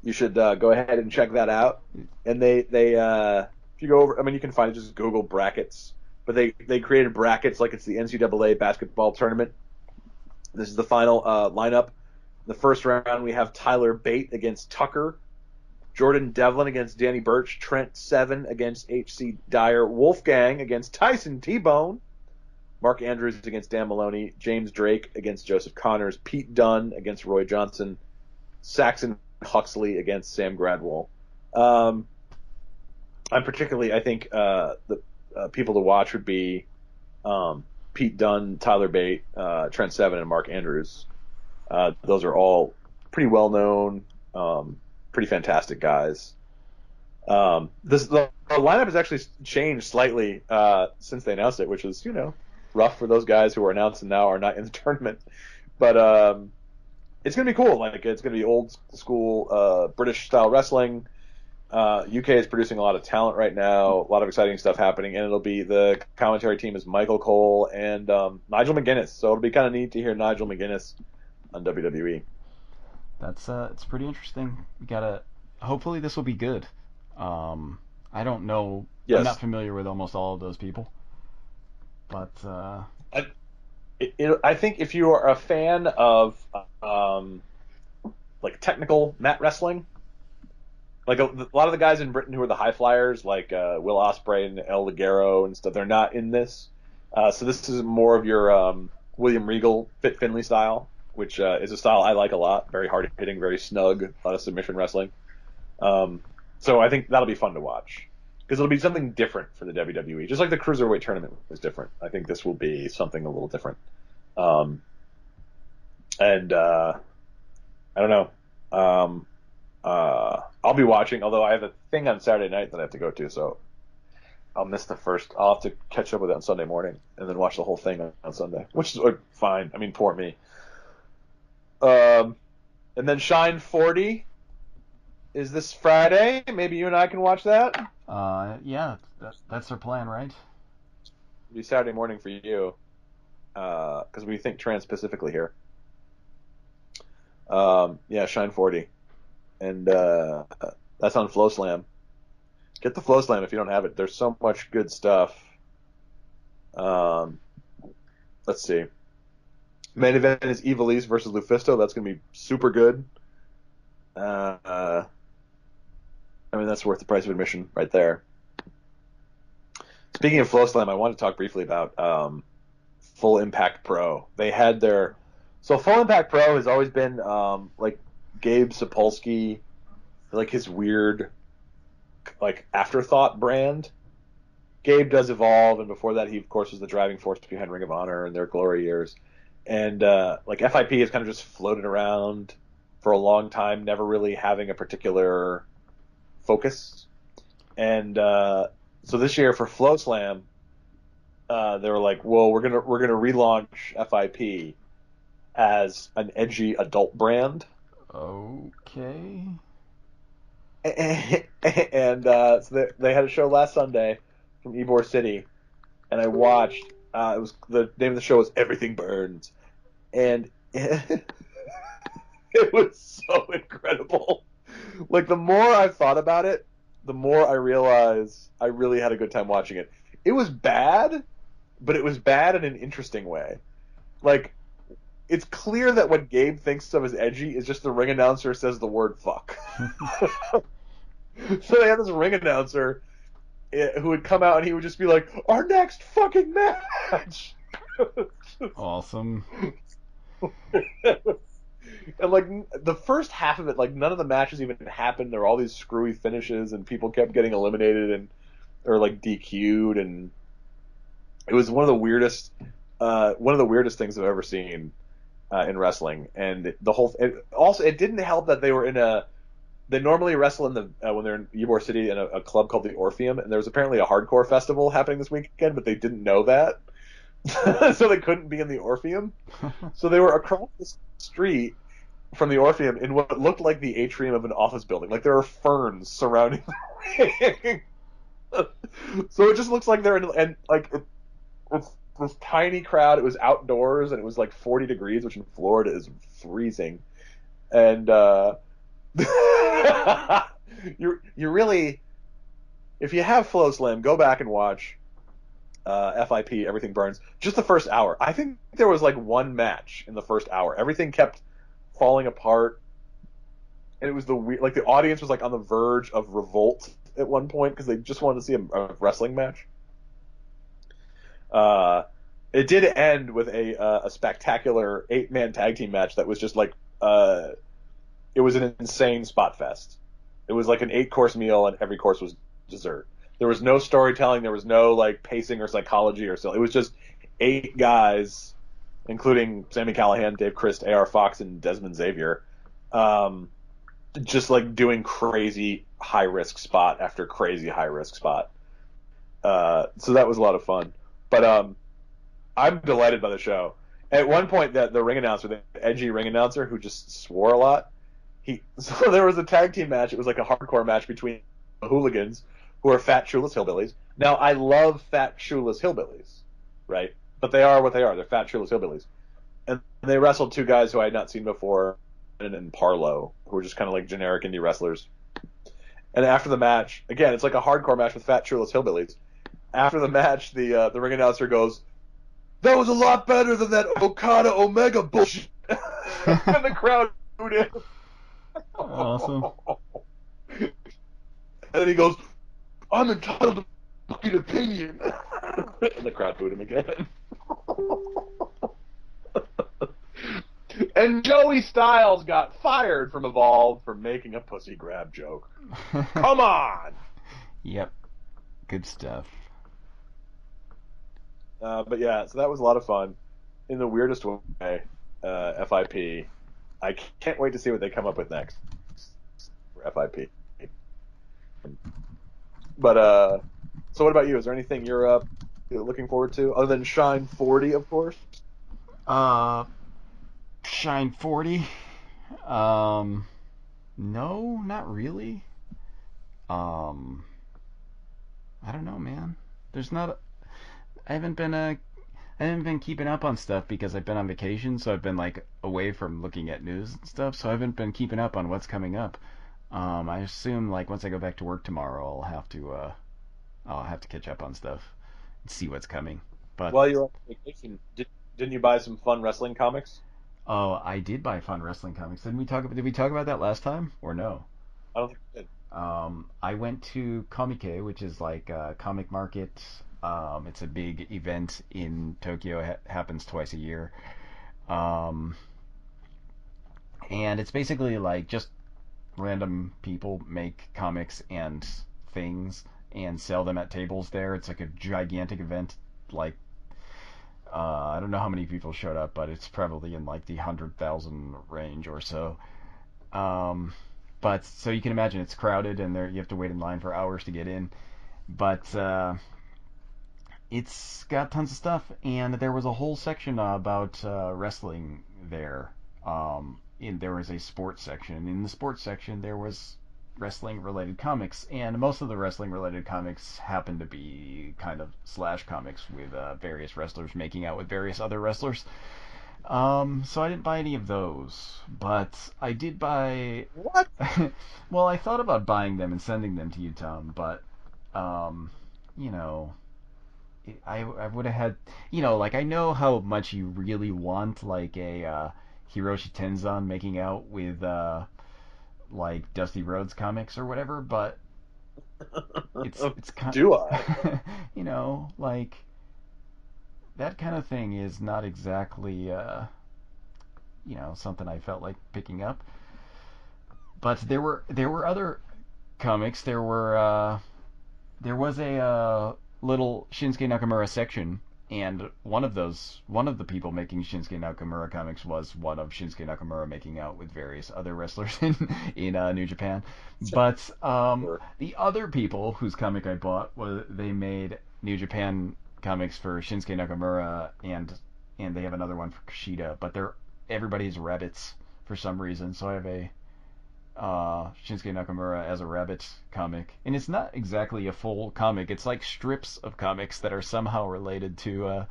you should go ahead and check that out. And if you go over, I mean, you can find it, just Google brackets. But they created brackets like it's the NCAA basketball tournament. This is the final lineup. The first round, we have Tyler Bate against Tucker, Jordan Devlin against Danny Burch, Trent Seven against H.C. Dyer, Wolfgang against Tyson T-Bone, Mark Andrews against Dan Maloney, James Drake against Joseph Connors, Pete Dunne against Roy Johnson, Saxon Huxley against Sam Gradwell. I think the people to watch would be Pete Dunne, Tyler Bate, Trent Seven, and Mark Andrews. Those are all pretty well known, pretty fantastic guys. The lineup has actually changed slightly since they announced it, which is rough for those guys who are announced and now are not in the tournament. But it's gonna be cool. Like it's gonna be old school British style wrestling. UK is producing a lot of talent right now, a lot of exciting stuff happening, and the commentary team is Michael Cole and Nigel McGuinness. So it'll be kind of neat to hear Nigel McGuinness on WWE. That's it's pretty interesting. Hopefully this will be good. I don't know. Yes. I'm not familiar with almost all of those people, but I think if you are a fan of like technical mat wrestling, like a lot of the guys in Britain who are the high flyers, like Will Ospreay and El Ligero and stuff, they're not in this. So this is more of your William Regal, Fit Finlay style, which is a style I like a lot. Very hard hitting, very snug, a lot of submission wrestling. So I think that'll be fun to watch because it'll be something different for the WWE. Just like the Cruiserweight tournament was different. I think this will be something a little different. And I don't know. I'll be watching, although I have a thing on Saturday night that I have to go to, so I'll miss the first. I'll have to catch up with it on Sunday morning and then watch the whole thing on Sunday, which is fine. I mean, poor me. And then Shine 40 is this Friday. Maybe you and I can watch that. Yeah, that's our plan, right? It'll be Saturday morning for you, because we think trans-Pacifically here. Yeah, Shine 40. And that's on FlowSlam. Get the FlowSlam if you don't have it. There's so much good stuff. Let's see. Main event is Ivelisse versus Lufisto. That's going to be super good. I mean, that's worth the price of admission right there. Speaking of FlowSlam, I want to talk briefly about Full Impact Pro. They had so Full Impact Pro has always been like Gabe Sapolsky, like his weird, like afterthought brand. Gabe does evolve, and before that, he of course was the driving force behind Ring of Honor and their glory years. And like FIP has kind of just floated around for a long time, never really having a particular focus. And so this year for FlowSlam, they were like, "Well, we're gonna relaunch FIP as an edgy adult brand." Okay. And so they had a show last Sunday from Ybor City, and I watched. It was the name of the show was Everything Burns, and it was so incredible. Like the more I thought about it, the more I realized I really had a good time watching it. It was bad, but it was bad in an interesting way. Like, it's clear that what Gabe thinks of as edgy is just the ring announcer says the word fuck. So they had this ring announcer who would come out and he would just be like, "Our next fucking match." Awesome. And like the first half of it, like none of the matches even happened. There were all these screwy finishes and people kept getting eliminated or like DQ'd, and it was one of the weirdest things I've ever seen in wrestling. And it didn't help that they were they normally wrestle in when they're in Ybor City in a club called the Orpheum, and there was apparently a hardcore festival happening this weekend, but they didn't know that. So they couldn't be in the Orpheum. So they were across the street from the Orpheum in what looked like the atrium of an office building. Like there are ferns surrounding the ring. So it just looks like they're in, and like it's this tiny crowd. It was outdoors and it was like 40 degrees, which in Florida is freezing. And you really, if you have FlowSlam, go back and watch FIP, Everything Burns. Just the first hour. I think there was like one match in the first hour. Everything kept falling apart, and it was the audience was like on the verge of revolt at one point because they just wanted to see a wrestling match. it did end with a spectacular 8-man tag team match that was just like it was an insane spot fest. It was like an 8-course meal, and every course was dessert. There was no storytelling. There was no like pacing or psychology or so. It was just 8 guys, including Sammy Callahan, Dave Christ, A.R. Fox, and Desmond Xavier, um, just like doing crazy high risk spot after crazy high risk spot. So that was a lot of fun. But I'm delighted by the show. At one point, that the ring announcer, the edgy ring announcer who just swore a lot, so there was a tag team match. It was like a hardcore match between the Hooligans, who are fat shoeless hillbillies. Now I love fat shoeless hillbillies, right? But they are what they are. They're fat shoeless hillbillies, and they wrestled 2 guys who I had not seen before, and Parlo, who were just kind of like generic indie wrestlers. And after the match, again, it's like a hardcore match with fat shoeless hillbillies. After the match, the ring announcer goes, "That was a lot better than that Okada Omega bullshit," and the crowd booed him. Awesome. And then he goes, "I'm entitled to fucking opinion." And the crowd booed him again. And Joey Styles got fired from Evolve for making a pussy grab joke. Come on! Yep. Good stuff. But yeah, so that was a lot of fun. In the weirdest way, FIP. I can't wait to see what they come up with next for FIP. But so what about you? Is there anything you're looking forward to other than Shine 40, of course? Uh, Shine 40. Um, no, not really. Um, I don't know, man. There's not. I haven't been I haven't been keeping up on stuff because I've been on vacation, so I've been like away from looking at news and stuff. So I haven't been keeping up on what's coming up. I assume like once I go back to work tomorrow, I'll have to catch up on stuff and see what's coming. But While you're on vacation, didn't you buy some fun wrestling comics? oh, I did buy Fun Wrestling Comics. Did we talk about that last time or no? I don't think you did. I went to Comic, which is like a comic market. It's a big event in Tokyo. It happens twice a year. Um, and it's basically like just random people make comics and things and sell them at tables there. It's like a gigantic event. Like I don't know how many people showed up, but it's probably in like the 100,000 range or so. Um, but so you can imagine it's crowded and there you have to wait in line for hours to get in. But it's got tons of stuff, and there was a whole section about wrestling there. There was a sports section. In the sports section, there was wrestling related comics, and most of the wrestling related comics happen to be kind of slash comics with various wrestlers making out with various other wrestlers. So I didn't buy any of those, but I did buy. What? Well, I thought about buying them and sending them to you, Tom, but um, you know, I would have had, like I know how much you really want like a Hiroshi Tenzan making out with like Dusty Rhodes comics or whatever, but it's kind Do I? like that kind of thing is not exactly something I felt like picking up. But there were other comics. There was a little Shinsuke Nakamura section, and one of the people making Shinsuke Nakamura comics was one of Shinsuke Nakamura making out with various other wrestlers in New Japan. But Sure. the other people whose comic I bought they made New Japan comics for Shinsuke Nakamura, and they have another one for Kushida, but everybody's rabbits for some reason. So I have a Shinsuke Nakamura as a rabbit comic, and it's not exactly a full comic. It's like strips of comics that are somehow related to.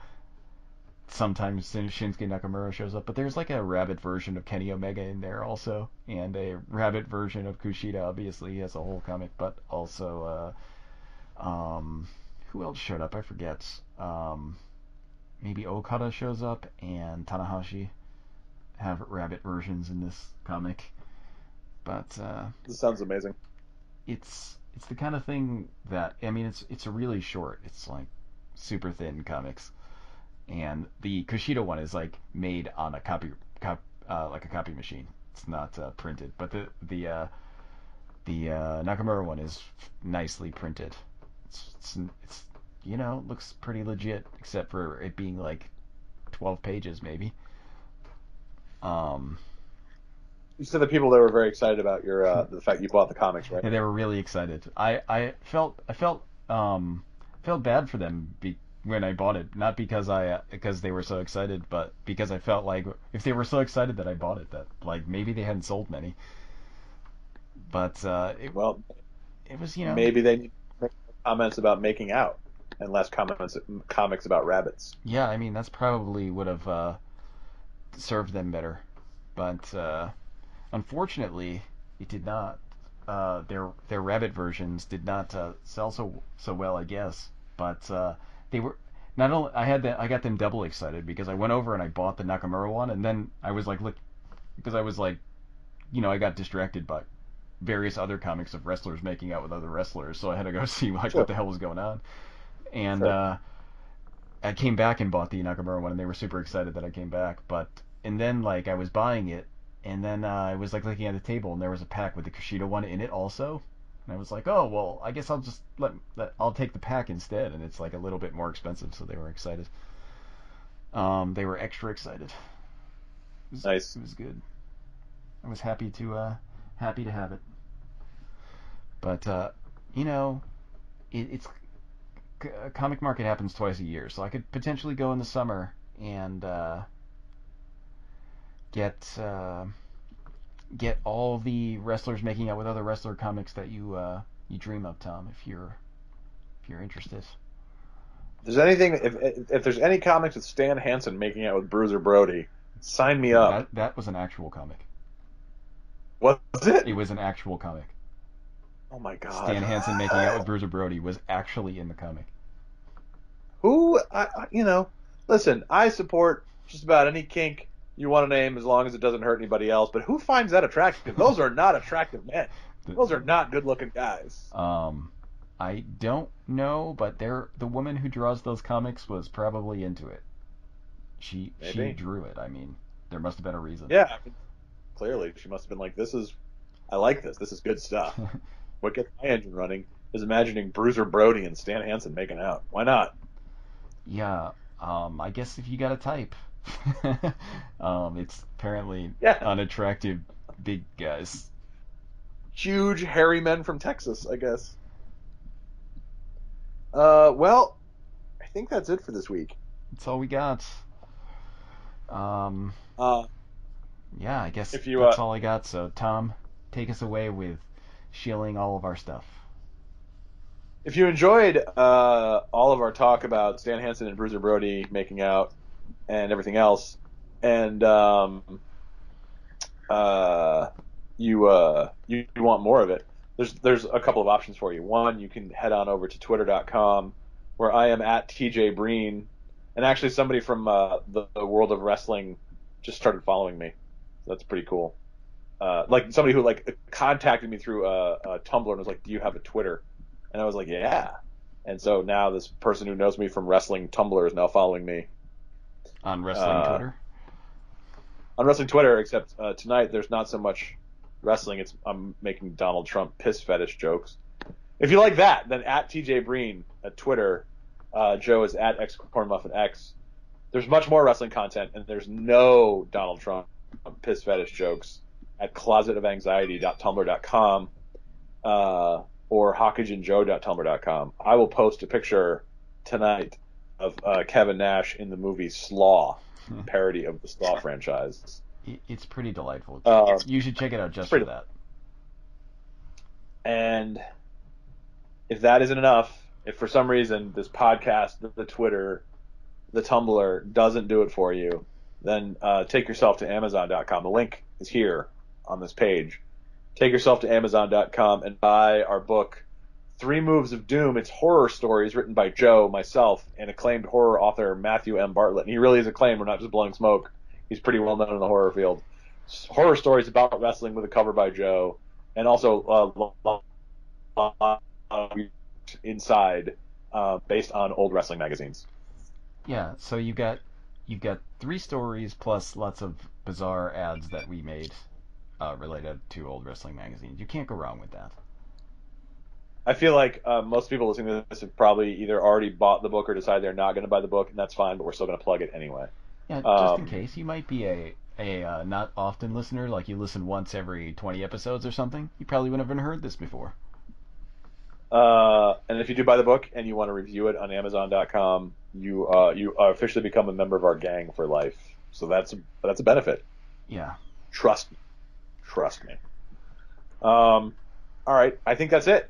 Sometimes Shinsuke Nakamura shows up, but there's like a rabbit version of Kenny Omega in there also, and a rabbit version of Kushida. Obviously, as a whole comic, but also who else showed up? I forget. Maybe Okada shows up, and Tanahashi have rabbit versions in this comic. But This sounds amazing. it's the kind of thing that I mean it's really short. It's like super thin comics, and the Kushida one is like made on a like a copy machine. It's not printed, but the Nakamura one is nicely printed. It's looks pretty legit, except for it being like 12 pages maybe. You said the people that were very excited about your the fact you bought the comics, right? And they were really excited. I felt bad for them when I bought it, not because they were so excited, but because I felt like if they were so excited that I bought it, that like maybe they hadn't sold many. But it was maybe they need comments about making out and less comics about rabbits. Yeah, I mean that's probably would have served them better, but unfortunately it did not. Their rabbit versions did not sell so well, I guess. But they were not only I got them double excited because I went over and I bought the Nakamura one, and then I was like, look, because I was like, I got distracted by various other comics of wrestlers making out with other wrestlers, so I had to go see like Sure. what the hell was going on. And Sure. I came back and bought the Nakamura one, and they were super excited that I came back. And then like I was buying it, and then I was like looking at the table, and there was a pack with the Kushida one in it also. And I was like, oh well, I guess I'll just I'll take the pack instead, and it's like a little bit more expensive, so they were excited. They were extra excited. Nice. It was good. I was happy to have it. But it's comic market happens twice a year, so I could potentially go in the summer and get get all the wrestlers making out with other wrestler comics that you dream of, Tom, if you're interested. If there's anything, if there's any comics with Stan Hansen making out with Bruiser Brody, sign me up. That was an actual comic. Was it? It was an actual comic. Oh my god. Stan Hansen making out with Bruiser Brody was actually in the comic. Who, listen, I support just about any kink you want to name as long as it doesn't hurt anybody else, but who finds that attractive? Those are not attractive men. Those are not good-looking guys. I don't know, but the woman who draws those comics was probably into it. She drew it. I mean, there must have been a reason. Yeah, I mean, clearly she must have been like, I like this. This is good stuff. What gets my engine running is imagining Bruiser Brody and Stan Hansen making out. Why not? Yeah, I guess if you got a type. It's apparently unattractive big guys. Huge hairy men from Texas, I guess. Well, I think that's it for this week. That's all we got. Yeah, I guess that's all I got. So, Tom, take us away with shilling all of our stuff. If you enjoyed all of our talk about Stan Hansen and Bruiser Brody making out and everything else, and you want more of it, there's a couple of options for you. One, you can head on over to twitter.com, where I am at TJ Breen, and actually somebody from the world of wrestling just started following me. So that's pretty cool. Like somebody who like contacted me through Tumblr and was like, "Do you have a Twitter?" And I was like, "Yeah." And so now this person who knows me from wrestling Tumblr is now following me on wrestling Twitter. On wrestling Twitter, except tonight there's not so much wrestling. I'm making Donald Trump piss fetish jokes. If you like that, then at TJ Breen at Twitter. Joe is at XCornMuffinX. There's much more wrestling content, and there's no Donald Trump piss fetish jokes at closetofanxiety.tumblr.com or hawkageandjoe.tumblr.com. I will post a picture tonight of Kevin Nash in the movie Slaw, parody of the Slaw franchise. It's pretty delightful. You should check it out just for that. And if that isn't enough, if for some reason this podcast, the Twitter, the Tumblr doesn't do it for you, then take yourself to Amazon.com. The link is here on this page. Take yourself to Amazon.com and buy our book, 3 Moves of Doom. It's horror stories written by Joe, myself, and acclaimed horror author Matthew M. Bartlett. And he really is acclaimed. We're not just blowing smoke. He's pretty well known in the horror field. Horror stories about wrestling with a cover by Joe, and also inside based on old wrestling magazines. Yeah, so you've got 3 stories plus lots of bizarre ads that we made related to old wrestling magazines. You can't go wrong with that. I feel like most people listening to this have probably either already bought the book or decided they're not going to buy the book, and that's fine. But we're still going to plug it anyway. Yeah, just in Um, case, you might be a not often listener, like you listen once every 20 episodes or something. You probably wouldn't have heard this before. and if you do buy the book and you want to review it on Amazon.com, you officially become a member of our gang for life. So that's a benefit. Yeah. Trust me. Trust me. All right, I think that's it.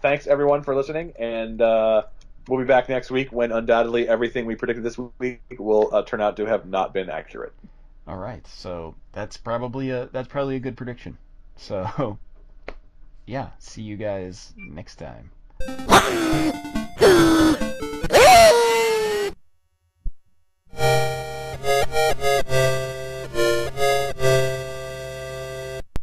Thanks everyone for listening, and we'll be back next week when undoubtedly everything we predicted this week will turn out to have not been accurate. All right. So that's probably a good prediction. So yeah, see you guys next time.